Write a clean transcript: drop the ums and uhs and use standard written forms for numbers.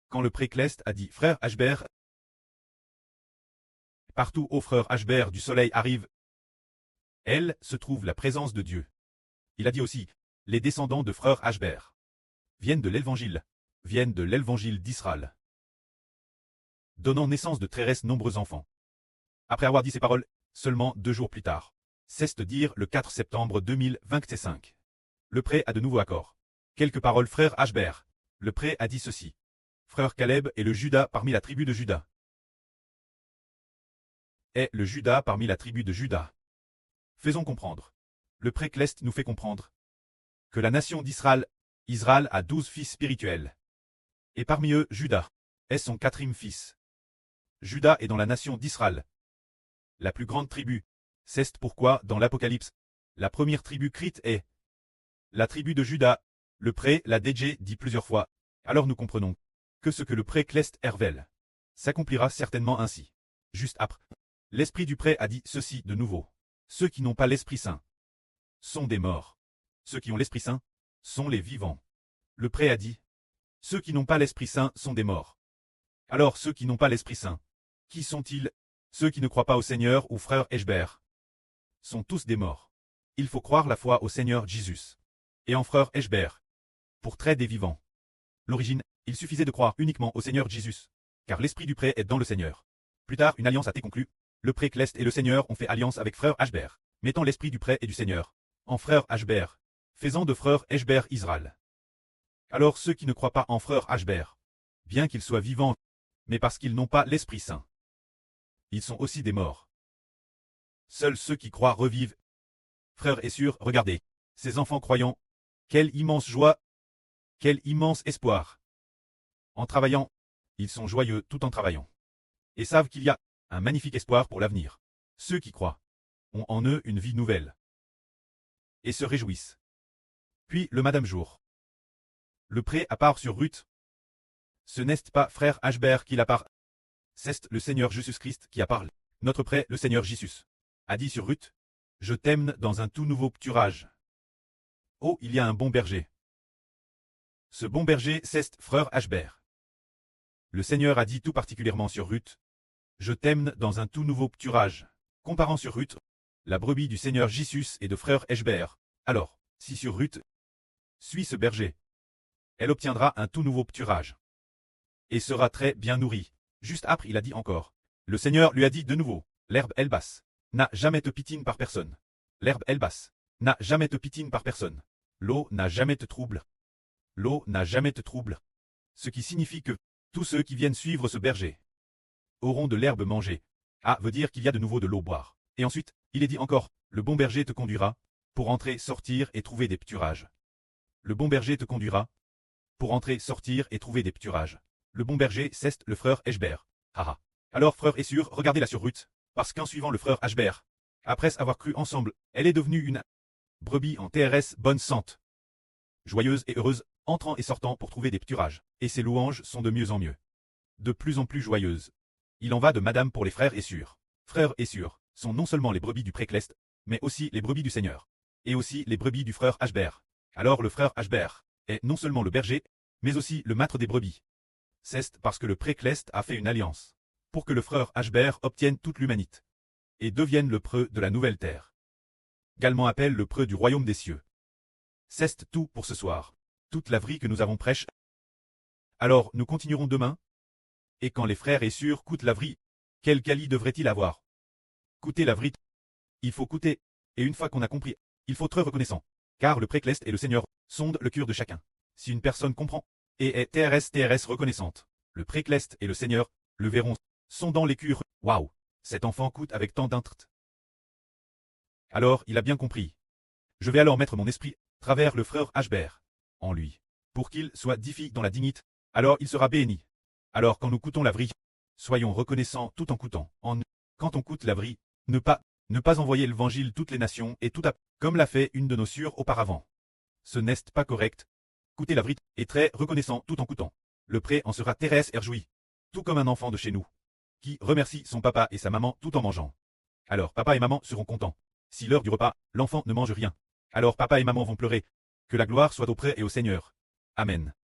Quand le pré-Cleste a dit « Frère Ashbert », partout ô frère Ashbert du soleil arrive, elle se trouve la présence de Dieu. Il a dit aussi « Les descendants de frère Ashbert viennent de l'évangile d'Israël, donnant naissance de très nombreux enfants. » Après avoir dit ces paroles, seulement 2 jours plus tard, c'est-à-dire le 4 septembre 2025, le pré a de nouveau accord. Quelques paroles frère Ashbert. Le pré a dit ceci. Frère Caleb est le Judas parmi la tribu de Juda. Est le Judas parmi la tribu de Juda. Faisons comprendre. Le pré-Cleste nous fait comprendre que la nation d'Israël, Israël a 12 fils spirituels. Et parmi eux, Judas est son 4e fils. Judas est dans la nation d'Israël, la plus grande tribu. C'est pourquoi, dans l'Apocalypse, la première tribu crite est la tribu de Judas. Le pré l'a déjà dit plusieurs fois. Alors nous comprenons que ce que le pré-Cleste révèle s'accomplira certainement ainsi. Juste après, l'esprit du pré a dit ceci de nouveau. Ceux qui n'ont pas l'Esprit Saint sont des morts. Ceux qui ont l'Esprit Saint sont les vivants. Le pré a dit, ceux qui n'ont pas l'Esprit Saint sont des morts. Alors ceux qui n'ont pas l'Esprit Saint, qui sont-ils? Ceux qui ne croient pas au Seigneur ou frère Ashbert sont tous des morts. Il faut croire la foi au Seigneur Jésus et en frère Ashbert pour traiter des vivants. L'origine, il suffisait de croire uniquement au Seigneur Jésus, car l'esprit du pré est dans le Seigneur. Plus tard, une alliance a été conclue. Le pré-Cleste et le Seigneur ont fait alliance avec frère Ashbert, mettant l'esprit du pré et du Seigneur en frère Ashbert, faisant de frère Ashbert Israël. Alors ceux qui ne croient pas en frère Ashbert, bien qu'ils soient vivants, mais parce qu'ils n'ont pas l'Esprit Saint, ils sont aussi des morts. Seuls ceux qui croient revivent. Frères et sœurs, regardez, ces enfants croyants, quelle immense joie, quel immense espoir. En travaillant, ils sont joyeux tout en travaillant, et savent qu'il y a un magnifique espoir pour l'avenir. Ceux qui croient ont en eux une vie nouvelle, et se réjouissent. Puis le Madame Jour. Le pré appart sur Ruth. Ce n'est pas frère Ashbert qui l'appart, c'est le Seigneur Jésus-Christ qui a parlé. Notre pré, le Seigneur Jésus, a dit sur Ruth, je t'aime dans un tout nouveau pâturage. Oh, il y a un bon berger. Ce bon berger, c'est frère Ashbert. Le Seigneur a dit tout particulièrement sur Ruth, je t'aime dans un tout nouveau pâturage. Comparant sur Ruth, la brebis du Seigneur Jésus et de frère Ashbert. Alors, si sur Ruth suit ce berger, elle obtiendra un tout nouveau pâturage et sera très bien nourrie. Juste après, il a dit encore. Le Seigneur lui a dit de nouveau, l'herbe elle basse n'a jamais te pitine par personne. L'herbe elle basse n'a jamais te pitine par personne. L'eau n'a jamais te trouble. L'eau n'a jamais te trouble. Ce qui signifie que tous ceux qui viennent suivre ce berger auront de l'herbe mangée. Ah, veut dire qu'il y a de nouveau de l'eau boire. Et ensuite, il est dit encore, le bon berger te conduira pour entrer, sortir et trouver des pâturages. Le bon berger te conduira pour entrer, sortir et trouver des pâturages. Le bon berger, c'est le frère Ashbert. Haha. Alors frère et sœur, regardez-la sur Ruth, parce qu'en suivant le frère Ashbert, après avoir cru ensemble, elle est devenue une brebis en TRS bonne sente, joyeuse et heureuse, entrant et sortant pour trouver des pâturages. Et ses louanges sont de mieux en mieux, de plus en plus joyeuses. Il en va de madame pour les frères et sœurs. Frères et sœurs sont non seulement les brebis du pré-Cleste, mais aussi les brebis du Seigneur, et aussi les brebis du frère Ashbert. Alors le frère Ashbert est non seulement le berger, mais aussi le maître des brebis. C'est parce que le pré-Cleste a fait une alliance, pour que le frère Ashbert obtienne toute l'humanité, et devienne le preux de la nouvelle terre. Également appelle le preux du royaume des cieux. C'est tout pour ce soir, toute la vie que nous avons prêche. Alors nous continuerons demain. Et quand les frères et sœurs coûtent la vie, quel quali devrait-il avoir? Coûter la vie. Il faut coûter, et une fois qu'on a compris, il faut être reconnaissant, car le pré-Cleste et le Seigneur sondent le cœur de chacun. Si une personne comprend, et est TRS reconnaissante, le pré-Cleste et le Seigneur le verront, sondant les cœurs. Waouh, cet enfant coûte avec tant d'intérêt. Alors il a bien compris. Je vais alors mettre mon esprit, travers le frère Ashbert, en lui, pour qu'il soit difficile dans la dignité, alors il sera béni. Alors quand nous coûtons la vie, soyons reconnaissants tout en coûtant. Quand on coûte la vie, ne pas envoyer l'évangile toutes les nations et tout à comme l'a fait une de nos sœurs auparavant. Ce n'est pas correct. Coûter la vie est très reconnaissant tout en coûtant. Le pré en sera terrestre et réjoui, tout comme un enfant de chez nous, qui remercie son papa et sa maman tout en mangeant. Alors papa et maman seront contents. Si l'heure du repas, l'enfant ne mange rien, alors papa et maman vont pleurer. Que la gloire soit au pré et au Seigneur. Amen.